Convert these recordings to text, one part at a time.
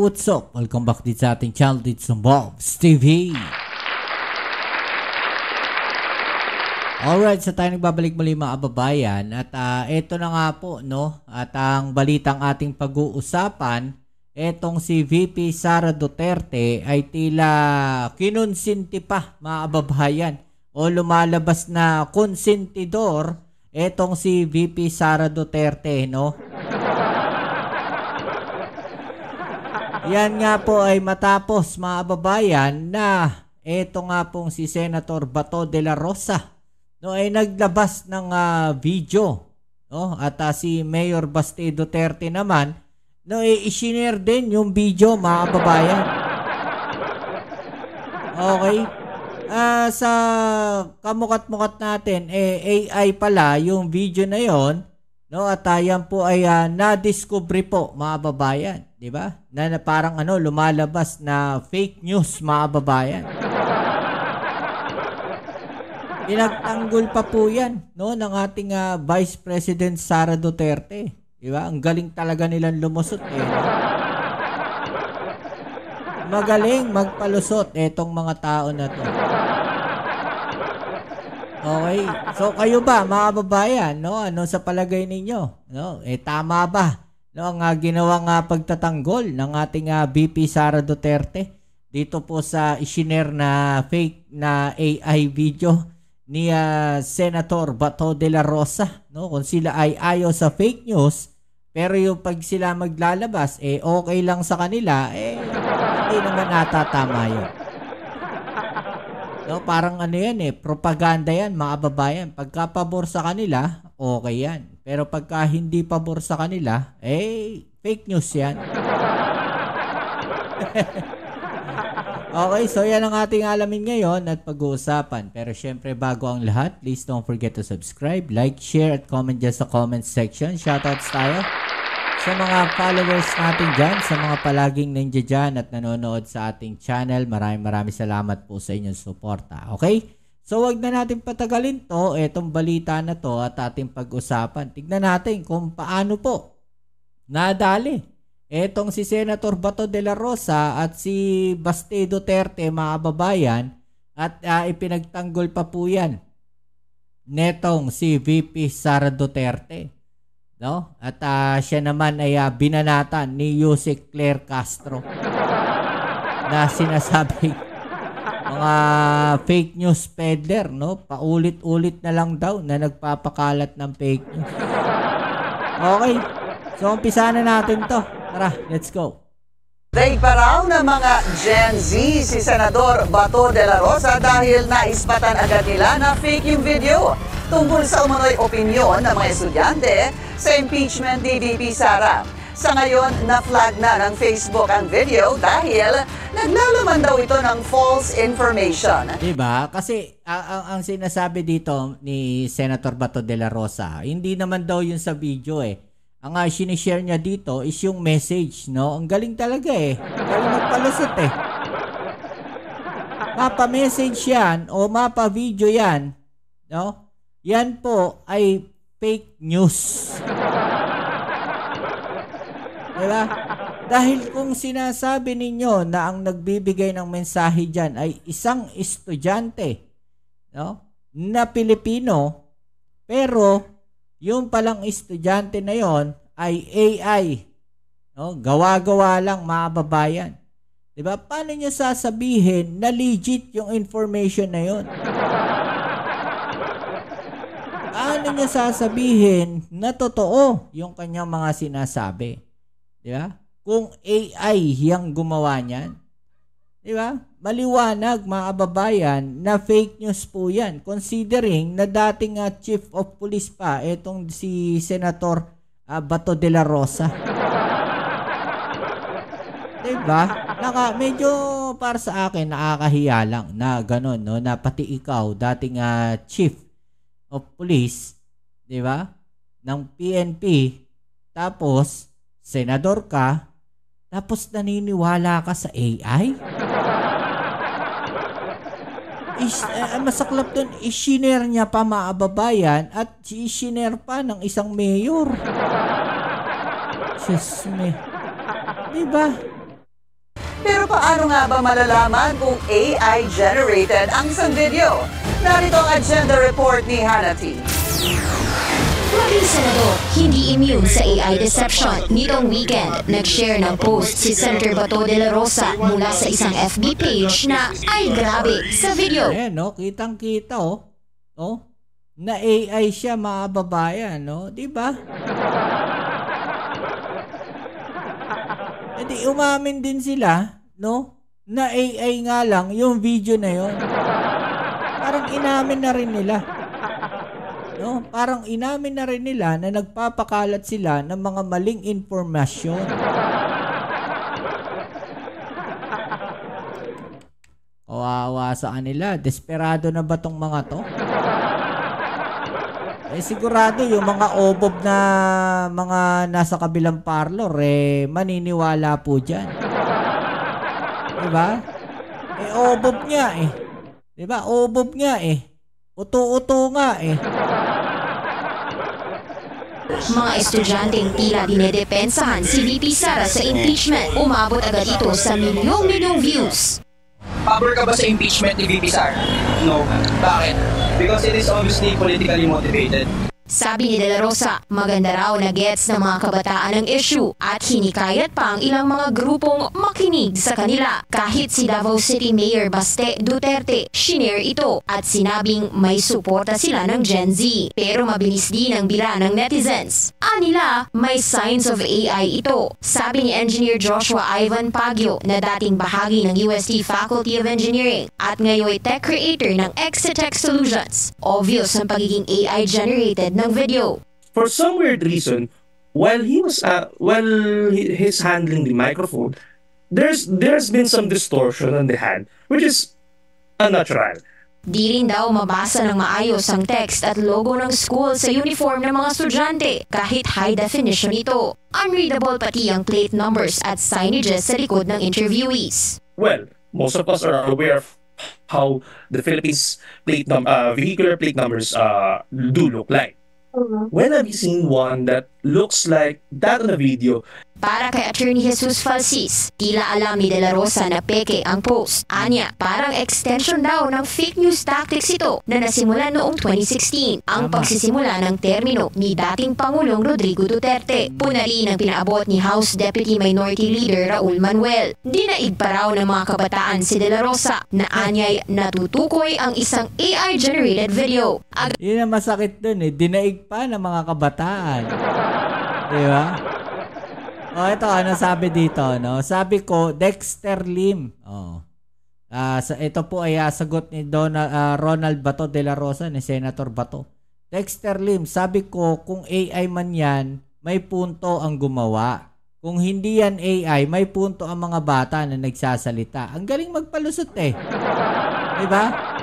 what's up? Welcome back dito sa ating channel dito sa Bobs TV. Alright, so tayo nagbabalik muli mga kababayan. At eto na nga po, no? At ang balitang ating pag-uusapan, etong si VP Sara Duterte ay tila kinonsinti pa mga kababayan. O lumalabas na konsentidor etong si VP Sara Duterte, no? Yan nga po ay matapos mga kababayan na eto nga pong si Senator Bato de la Rosa, no, ay naglabas ng video, no? At si Mayor Baste Duterte naman, no, i-share din yung video mga kababayan. Okay. Sa kamukat-mukat natin, AI pala yung video na yon, no? At yan po ay na-discovery po mga kababayan, di ba? Na parang lumalabas na fake news mga kababayan. Pinagtanggol pa po yan, no, ng ating Vice President Sara Duterte, di ba? Ang galing talaga nilang lumusot Magaling magpalusot etong mga tao na to. Okay, so kayo ba mga kababayan, no? Ano sa palagay ninyo? No? Tama ba, no, ang ginawang pagtatanggol ng ating VP Sara Duterte dito po sa isinare na fake na AI video ni Senator Bato de la Rosa, no? Kung sila ay ayaw sa fake news, pero yung pag sila maglalabas, okay lang sa kanila, hindi naman natatama yun. No, parang yan propaganda yan mga kababayan. Pagka pabor sa kanila, okay yan. Pero pagka hindi pabor sa kanila, fake news yan. Okay, so yan ang ating alamin ngayon at pag-uusapan. Pero syempre bago ang lahat, please don't forget to subscribe, like, share, at comment dyan sa comment section. Shoutouts tayo sa mga followers natin dyan, sa mga palaging nandiyan dyan at nanonood sa ating channel. Maraming salamat po sa inyong suporta. Okay? So wag na natin patagalin to, etong balita na to at ating pag-usapan. Tignan natin kung paano po nadali etong si Senator Bato de la Rosa at si Baste Duterte mga kababayan, at ipinagtanggol pa po yan netong si VP Sara Duterte, no? At siya naman ay binanatan ni Yusek Claire Castro na sinasabi mga fake news peddler, no? Paulit-ulit na lang daw na nagpapakalat ng fake news. Okay, so umpisa na natin to. Tara, let's go. Daig pa raw ng mga Gen Z si Senador Bato de la Rosa dahil naispatan agad nila na fake yung video tungkol sa umano'y opinyon ng mga estudyante sa impeachment ni VP Sara. Sa ngayon, na-flag na ng Facebook ang video dahil naglalaman daw ito ng false information. Diba? Kasi ang sinasabi dito ni Senator Bato de la Rosa, hindi naman daw yun sa video Ang sinishare niya dito is yung message, no? Ang galing talaga Ang galing magpalusot Mapa-message yan o mapa-video yan, no? Yan po ay fake news. Diba? Dahil kung sinasabi ninyo na ang nagbibigay ng mensahe dyan ay isang estudyante, no, na Pilipino, pero yung palang estudyante na yon ay AI, no, gawa-gawa lang mga babayan. Diba? Paano niya sasabihin na legit yung information na yon? Paano niya sasabihin na totoo yung kanyang mga sinasabi? Diba? Kung AI yung gumawa niyan. Diba? Maliwanag mga kababayan na fake news po yan. Considering na dating Chief of Police pa itong si Senator Bato de la Rosa. Diba? Medyo para sa akin nakakahiya lang na gano'n, no? Na pati ikaw dating Chief of Police, diba? Ng PNP, tapos senador ka, tapos naniniwala ka sa AI? Masaklap dun, isinare niya pa mga kababayan at isinare pa ng isang mayor. Diyos me. Diba? Pero paano nga ba malalaman kung AI-generated ang isang video? Narito ang agenda report ni Hanati. Maging senador, hindi immune sa AI deception. Nitong weekend, nag-share ng post si Senator Bato de la Rosa mula sa isang FB page na ay grabe sa video. Ayan, no? Kitang-kita, oh. Oh, na AI siya, mga babayan, no? Diba? E di umamin din sila, no? Na AI nga lang yung video na yon. Parang inamin na rin nila. No? Parang inamin na rin nila na nagpapakalat sila ng mga maling informasyon. Kawawa sa kanila. Desperado na ba tong mga to? Eh sigurado yung mga obob na mga nasa kabilang parlor maniniwala po dyan. Diba? Obob nga eh. Diba? Obob nga eh. Uto-uto nga eh. Mga estudyanteng tila dinedepensahan si VP Sara sa impeachment. Umabot agad ito sa milyong-milyong views. Pabor ka ba sa impeachment ni VP Sara? No. Bakit? Because it is obviously politically motivated. Sabi ni De La Rosa, maganda raw na gets ng mga kabataan ang issue at hinikayat pa ang ilang mga grupong makinig sa kanila. Kahit si Davao City Mayor Baste Duterte, shinare ito at sinabing may suporta sila ng Gen Z. Pero mabilis din ang bila ng netizens. Anila, may signs of AI ito. Sabi ni Engineer Joshua Ivan Pagyo na dating bahagi ng UST Faculty of Engineering at ngayon tech creator ng Exitech Solutions. Obvious ang pagiging AI-generated ng video. For some weird reason, while he's handling the microphone, there's been some distortion on the hand, which is unnatural. Di rin daw mabasa ng maayos ang text at logo ng school sa uniform ng mga estudyante kahit high definition ito. Unreadable pati ang plate numbers at signages sa likod ng interviewees. Well, most of us are aware of how the Philippines vehicular plate numbers do look like. When have you seen one that looks like that on a video? Para kay Attorney Jesus Falsis, tila alam ni De La Rosa na peke ang post. Anya, parang extension daw ng fake news tactics ito na nasimulan noong 2016. Ang pagsisimula ng termino ni dating Pangulong Rodrigo Duterte. Punali ng pinaabot ni House Deputy Minority Leader Raul Manuel. Dinaig pa raw ng mga kabataan si De La Rosa na anyay natutukoy ang isang AI-generated video. Yun ang masakit dun eh. Dinaig pa ng mga kabataan. Diba? Oh, ito ano sabi dito, no? Sabi ko, Dexter Lim. Oh. Ito po ay sagot ni Ronald Bato de la Rosa, ni Senator Bato. Dexter Lim, sabi ko, kung AI man yan, may punto ang gumawa. Kung hindi yan AI, may punto ang mga bata na nagsasalita. Ang galing magpalusot eh. Diba?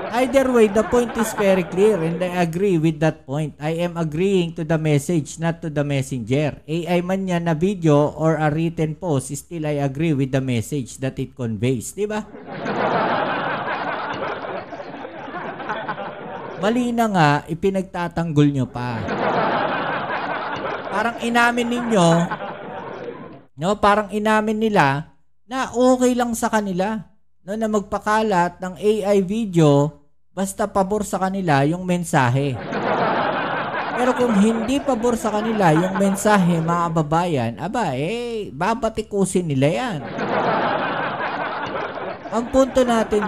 Either way, the point is very clear and I agree with that point. I am agreeing to the message, not to the messenger. AI man yan na video or a written post, still I agree with the message that it conveys. Diba? Mali na nga, ipinagtatanggol nyo pa. Parang inamin ninyo, no, parang inamin nila na okay lang sa kanila, no, na magpakalat ng AI video basta pabor sa kanila yung mensahe. Pero kung hindi pabor sa kanila yung mensahe, mga kababayan, babatikusin nila yan. Ang punto natin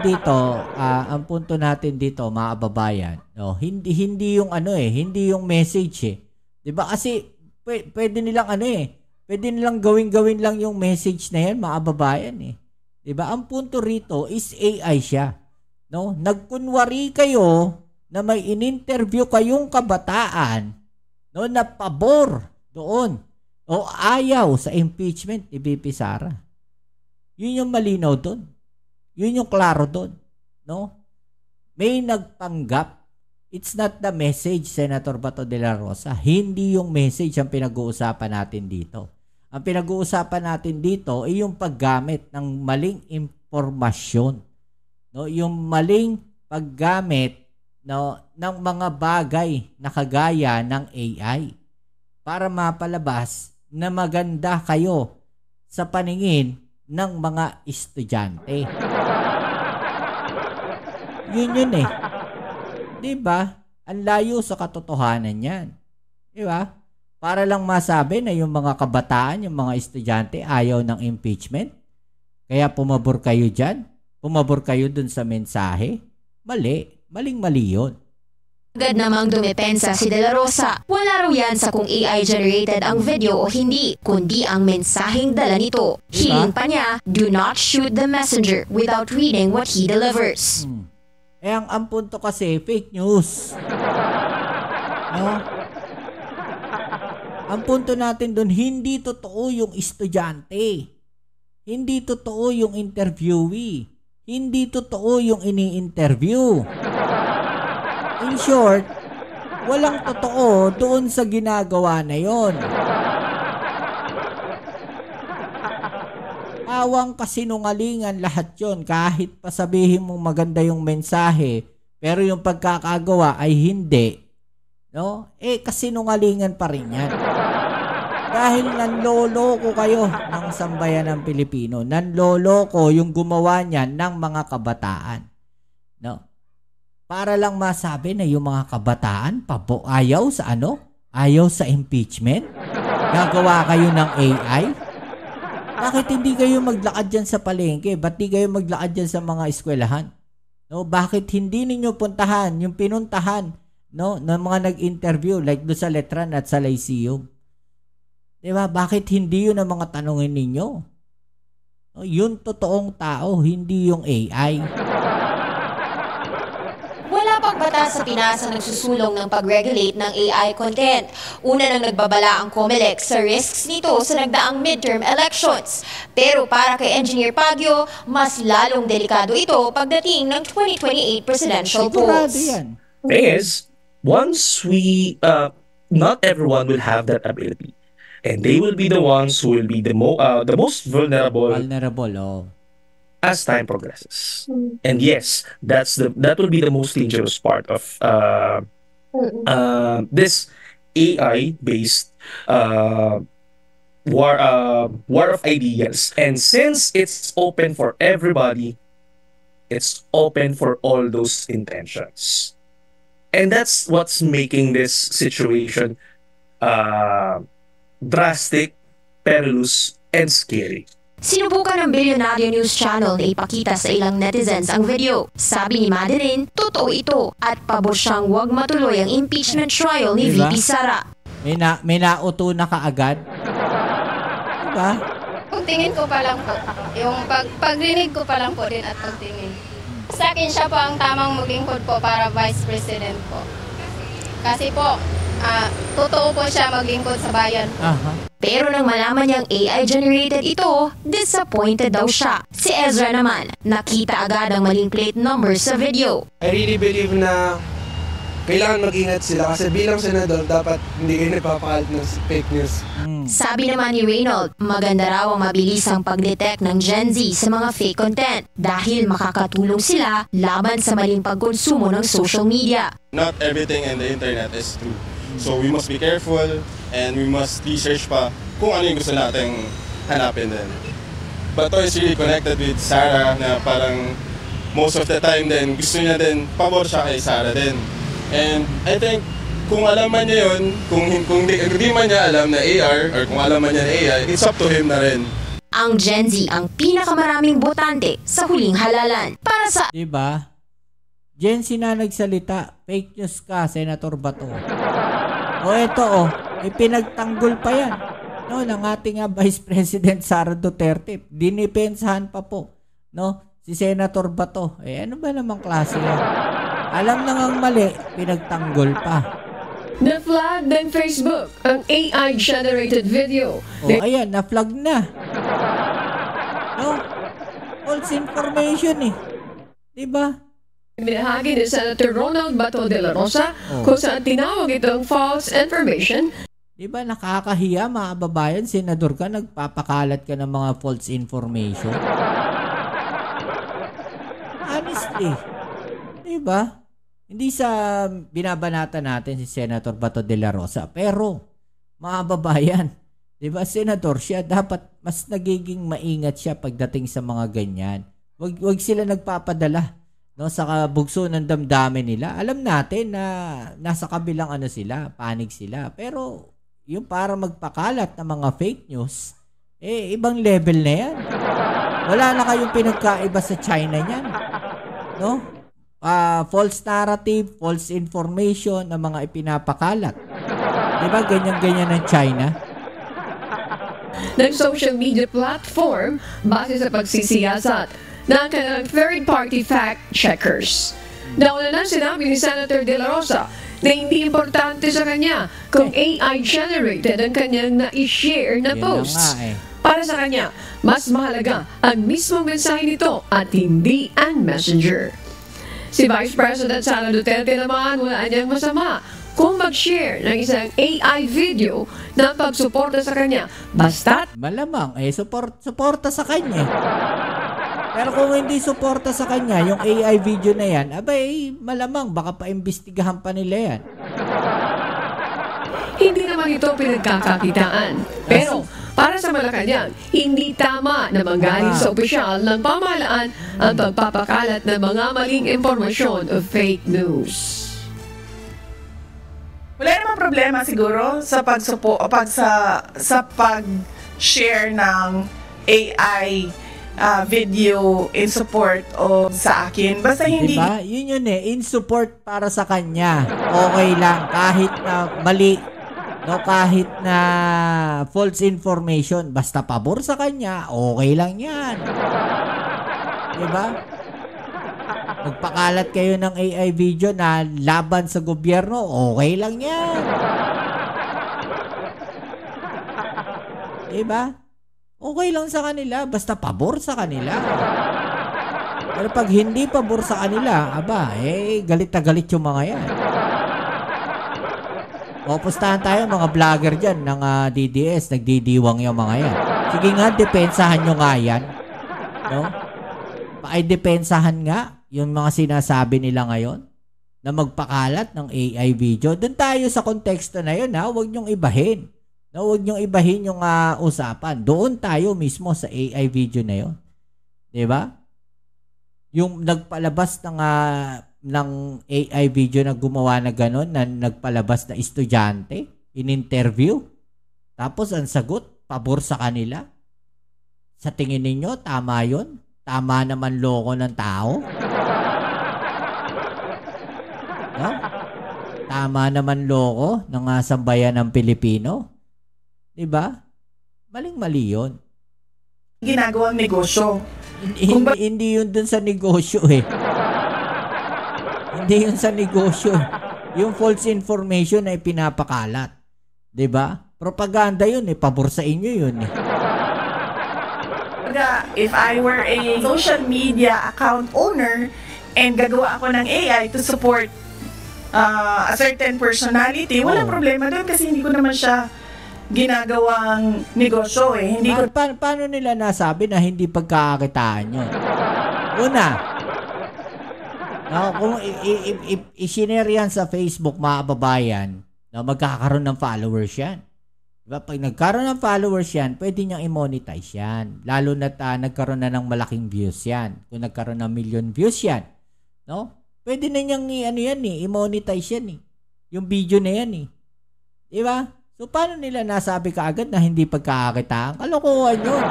dito, mga kababayan, no, hindi yung hindi yung message eh. 'Di ba? Kasi pwede nilang gawin lang yung message na yan, mga kababayan eh. 'Di ba? Ang punto rito is AI siya. No? Nagkunwari kayo na may in-interview kayong kabataan, no, na pabor doon o ayaw sa impeachment ni VP Sara. Yun yung malinaw doon. Yun yung klaro doon, no? May nagpanggap. It's not the message, Senator Bato de la Rosa. Hindi yung message ang pinag-uusapan natin dito. Ang pinag-uusapan natin dito ay yung paggamit ng maling impormasyon. No, yung maling paggamit, no, ng mga bagay na kagaya ng AI para mapalabas na maganda kayo sa paningin ng mga estudyante. Yun eh. 'Di ba? Ang layo sa katotohanan 'yan. 'Di ba? Para lang masabi na yung mga kabataan, yung mga estudyante ayaw ng impeachment. Kaya pumabor kayo diyan. Pumabor kayo dun sa mensahe. Mali. Maling-mali yun. Agad namang dumepensa si De La Rosa. Wala raw yan sa kung AI-generated ang video o hindi, kundi ang mensaheng dala nito. Hiling pa niya, do not shoot the messenger without reading what he delivers. Ang punto kasi, fake news. No? Ang punto natin dun, hindi totoo yung estudyante. Hindi totoo yung interviewee. Hindi totoo yung ini-interview. In short, walang totoo doon sa ginagawa na yon. Awang kasinungalingan lahat yon, kahit pa sabihin mong maganda yung mensahe, pero yung pagkakagawa ay hindi. No? Kasinungalingan pa rin yan. Dahil nanloloko kayo ng sambayan ng Pilipino. Nanloloko yung gumawa niyan ng mga kabataan. No? Para lang masabi na yung mga kabataan ayaw sa ano? Ayaw sa impeachment? Gagawa kayo ng AI? Bakit hindi kayo maglakad dyan sa palengke? Ba't di kayo maglakad dyan sa mga eskwelahan? No? Bakit hindi ninyo puntahan yung pinuntahan, no, ng mga nag-interview like do sa Letran at sa Lyceum? Diba? Bakit hindi yun ang mga tanongin ninyo? No, yun totoong tao, hindi yung AI. Wala pang batas sa Pinas na nagsusulong ng pag-regulate ng AI content. Una nang nagbabala ang COMELEC sa risks nito sa nagdaang midterm elections. Pero para kay Engineer Pagyo, mas lalong delikado ito pagdating ng 2028 presidential Sigurado polls. yan. Thing is, once not everyone will have that ability. And they will be the ones who will be the most vulnerable as time progresses. And yes, that will be the most dangerous part of this AI-based war of ideas. And since it's open for everybody, it's open for all those intentions. And that's what's making this situation drastic, perilous, and scary. Sinubukan ng Bilyonaryo News Channel na ipakita sa ilang netizens ang video. Sabi ni Madeline, totoo ito at pabor siyang huwag matuloy ang impeachment trial ni Diba? VP Sara. May nauto na kaagad. Diba? Pagtingin ko pa lang po, yung pagrinig ko pa lang po din at pagtingin. Sa akin siya po ang tamang maglingkod po para Vice President po. Kasi po, totoo po siya maglingkod sa bayan po. Pero nang malaman niyang AI-generated ito, disappointed daw siya. Si Ezra naman, nakita agad ang maling plate number sa video. I really believe na kailangan mag-ingat sila kasi bilang senador, dapat hindi kayo nagpapakalat ng fake news. Sabi naman ni Reynold, maganda raw ang mabilisang pag-detect ng Gen Z sa mga fake content dahil makakatulong sila laban sa maling pagkonsumo ng social media. Not everything in the internet is true. So we must be careful and we must research pa kung ano yung gusto nating hanapin din. But is really connected with Sarah na parang most of the time din gusto niya din, pabor siya kay Sarah din. And I think kung alam man niya yun, kung hindi man niya alam na AR or kung alam man niya na AI, it's up to him na rin. Ang Gen Z ang pinakamaraming botante sa huling halalan. Para sa... Diba? Gen Z na nagsalita, fake news ka, Senator Bato. Ito pinagtanggol pa yan. No, ng ating Vice President Sara Duterte. Dinipensahan pa po, no, si Senator Bato. Ano ba namang klase yan? Alam na ngang mali, pinagtanggol pa. Na-flag ng Facebook ang AI-generated video. Ayan, na-flag na. No? False information Diba? Binahagi ni Senator Ronald Bato de la Rosa kung saan tinawag itong false information. Diba nakakahiya mga babayan, senador ka, nagpapakalat ka ng mga false information? Honestly. Diba? Hindi sa binabanatan natin si Senator Bato de la Rosa, pero mga babayan, diba, senador siya, dapat mas nagiging maingat siya pagdating sa mga ganyan. Wag sila nagpapadala, no, sa kabugso ng damdamin nila. Alam natin na nasa kabilang sila, panig sila. Pero yung para magpakalat ng mga fake news, ibang level na yan. Wala na kayong pinagkaiba sa China niyan. No? False narrative, false information na mga ipinapakalat. Diba ganyan-ganyan ng China? Ng social media platform base sa pagsisiyasat ng kanilang third-party fact-checkers. Nauna na sinabi ni Senator De La Rosa na hindi importante sa kanya kung AI-generated ang kanyang na-share na posts. Para sa kanya, mas mahalaga ang mismong mensahe nito at hindi ang messenger. Si Vice President Sara Duterte naman wala niyang masama kung mag-share ng isang AI video na pagsuporta sa kanya. Basta't malamang, suporta sa kanya. Pero kung hindi suporta sa kanya, yung AI video na yan, malamang baka paimbestigahan pa nila yan. Hindi naman ito pinagkakakitaan. Pero para sa Malacanang, hindi tama na manggaling sa opisyal ng pamahalaan ang pagpapakalat ng mga maling impormasyon o fake news. Wala namang problema siguro sa sa pag-share ng AI video in support o sa akin. Basta hindi... Diba? Yun in support para sa kanya. Okay lang. Kahit na mali, no, kahit na false information, basta pabor sa kanya, okay lang yan. Diba? Magpakalat kayo ng AI video na laban sa gobyerno, okay lang yan. Diba? Okay lang sa kanila, basta pabor sa kanila. Pero pag hindi pabor sa kanila, galit na galit yung mga yan. O, pustahan tayo mga vlogger dyan ng DDS, nagdidiwang yung mga yan. Sige nga, depensahan nyo nga yan. No? Depensahan nga yung mga sinasabi nila ngayon na magpakalat ng AI video. Doon tayo sa konteksto na yun, huwag nyong ibahin. No, huwag niyong ibahin yung usapan. Doon tayo mismo sa AI video na yon. 'Di ba? Yung nagpalabas ng AI video na gumawa na gano'n, na nagpalabas na estudyante in interview. Tapos ang sagot, pabor sa kanila. Sa tingin ninyo, tama 'yon? Tama naman loko ng tao? No? Tama naman loko ng sambayan ng Pilipino? Diba? Maling-mali yun. Ginagawang negosyo. Hindi yun dun sa negosyo eh. Hindi yun sa negosyo. Yung false information na ipinapakalat. Diba? Propaganda yun eh. Pabor sa inyo yun eh. If I were a social media account owner and gagawa ako ng AI to support a certain personality, walang problema doon kasi hindi ko naman siya ginagawang negosyo eh. Hindi ko... Paano nila nasabi na hindi pagkakakitaan yun? Una, kung i-share yan sa Facebook, mga kababayan, magkakaroon ng followers yan. Diba? Pag nagkaroon ng followers yan, pwede niyang i-monetize yan. Lalo na nagkaroon na ng malaking views yan. Kung nagkaroon ng million views yan, no? Pwede na niyang i-monetize yan eh. Yung video na yan eh. Diba? So, paano nila nasabi kaagad na hindi pagkakakitaan? Kalokohan yun.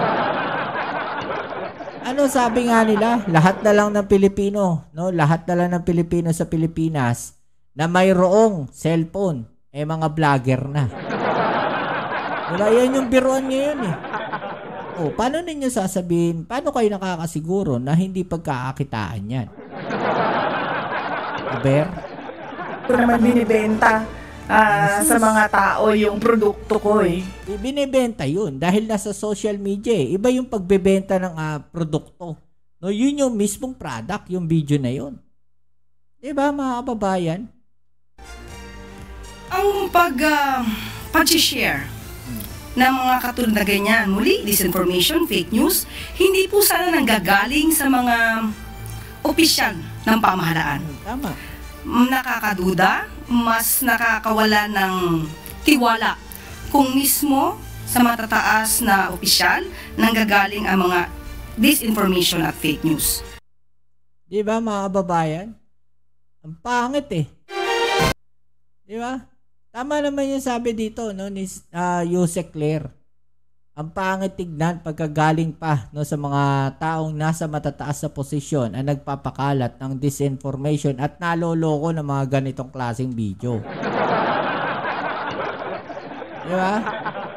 Ano sabi nga nila? Lahat na lang ng Pilipino, no? Lahat na lang ng Pilipino sa Pilipinas na mayroong cellphone, mga vlogger na. Diba? Yan yung biruan ngayon eh. O, paano ninyo sasabihin, paano kayo nakakasiguro na hindi pagkakakitaan yan? Aber? Ito naman binibenta sa mga tao yung produkto ko eh. Binibenta yun dahil nasa social media eh. Iba yung pagbebenta ng produkto. No, yun yung mismong product, yung video na yun. Diba mga kababayan? Ang pag-share ng mga katulad na ganyan, muli, disinformation, fake news, hindi po sana nanggagaling sa mga opisyal ng pamahalaan. Tama. Nakakaduda, mas nakakawala ng tiwala kung mismo sa matataas na opisyal nanggagaling ang mga disinformation at fake news. Di ba mga kababayan? Ang pangit eh. Di ba? Tama naman yung sabi dito no, ni Yusek Claire. Ang pangit tignan pagkagaling pa no, sa mga taong nasa matataas na posisyon ang nagpapakalat ng disinformation at naloloko ng mga ganitong klaseng video. Di ba?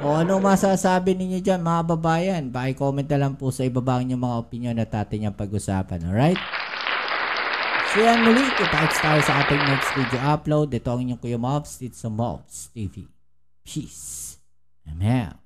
O ano masasabi ninyo dyan mga babayan? Paki-comment na lang po sa ibaba niyo mga opinion at atin yung pag-usapan. Alright? So yan muli, kita-kits tayo sa ating next video upload. Ito ang inyong Kuya Mobs, it's a Mobs TV. Peace. Amen.